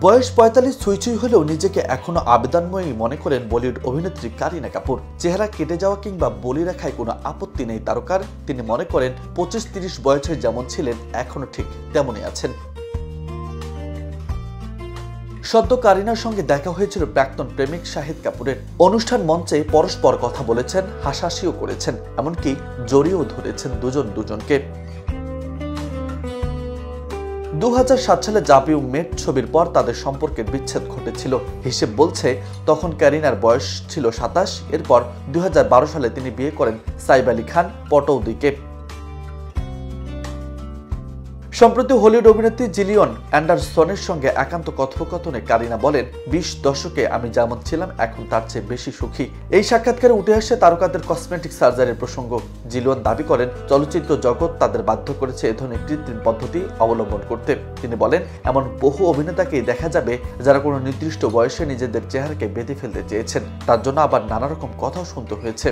বয়স ৪৫ ছুঁই হলেও নিজেকে এখনো আবেদনময়ী মনে করেন বলিউড অভিনেত্রী কারিনা কাপুর। চেহারা কেটে যাওয়া কিংবা বলি রাখায় কোনো আপত্তি নেই তারকার। তিনি মনে করেন ২৫-৩০ বয়সে যেমন ছিলেন এখনো ঠিক তেমনই আছেন। সদ্য কারিনার সঙ্গে দেখা হয়েছিল প্রাক্তন প্রেমিক শাহিদ কাপুরের। অনুষ্ঠান মঞ্চে পরস্পর কথা বলেছেন, হাসাহাসিও করেছেন, এমনকি জড়িয়েও ধরেছেন দুজনকে। ২০০৭ সালে জাভ ইউ মেট ছবির পর তাদের সম্পর্কের বিচ্ছেদ ঘটেছিল। হিসেব বলছে তখন কারিনার বয়স ছিল ২৭। এরপর ২০১২ সালে তিনি বিয়ে করেন সাইফ আলী খান পটৌদিকে। সম্প্রতি হলিউড অভিনেত্রী জিলিয়ন অ্যান্ডারসনের সঙ্গে একান্ত কথোপকথনে কারিনা বলেন, ২০ দশকে আমি যেমন ছিলাম এখন তার চেয়ে বেশি সুখী। এই সাক্ষাৎকারে উঠে আসে তারকাদের কসমেটিক সার্জারির প্রসঙ্গ। জিলিয়ন দাবি করেন, চলচ্চিত্র জগৎ তাদের বাধ্য করেছে এ ধরনের কৃত্রিম পদ্ধতি অবলম্বন করতে। তিনি বলেন, এমন বহু অভিনেতাকেই দেখা যাবে যারা কোনো নির্দিষ্ট বয়সে নিজেদের চেহারাকে বেঁধে ফেলতে চেয়েছেন। তার জন্য আবার নানা রকম কথাও শুনতে হয়েছে।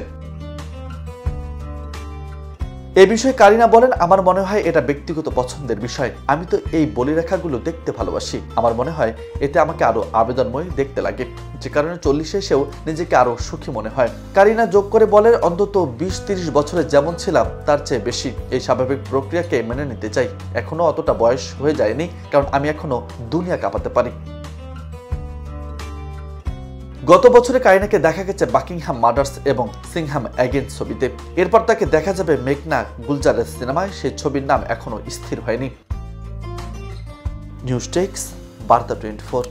এ বিষয়ে কারিনা বলেন, আমার মনে হয় এটা ব্যক্তিগত পছন্দের বিষয়। আমি তো এই বলিরেখাগুলো দেখতে ভালোবাসি। আমার মনে হয় এতে আমাকে আরো আবেদনময় দেখতে লাগে, যে কারণে ৪০ এসেও নিজেকে আরো সুখী মনে হয়। কারিনা যোগ করে বলেন, অন্তত ২০-৩০ বছরে যেমন ছিলাম তার চেয়ে বেশি। এই স্বাভাবিক প্রক্রিয়াকে মেনে নিতে চাই। এখনো অতটা বয়স হয়ে যায়নি, কারণ আমি এখনো দুনিয়া কাঁপাতে পারি। গত বছরে কারিনাকে দেখা গেছে বাকিংহাম মার্ডার্স এবং সিংহাম অ্যাগেন ছবিতে। এরপর তাকে দেখা যাবে মেঘনা গুলজারের সিনেমায়। সেই ছবির নাম এখনো স্থির হয়নি। নিউজ টেক্স, বার্তা 24।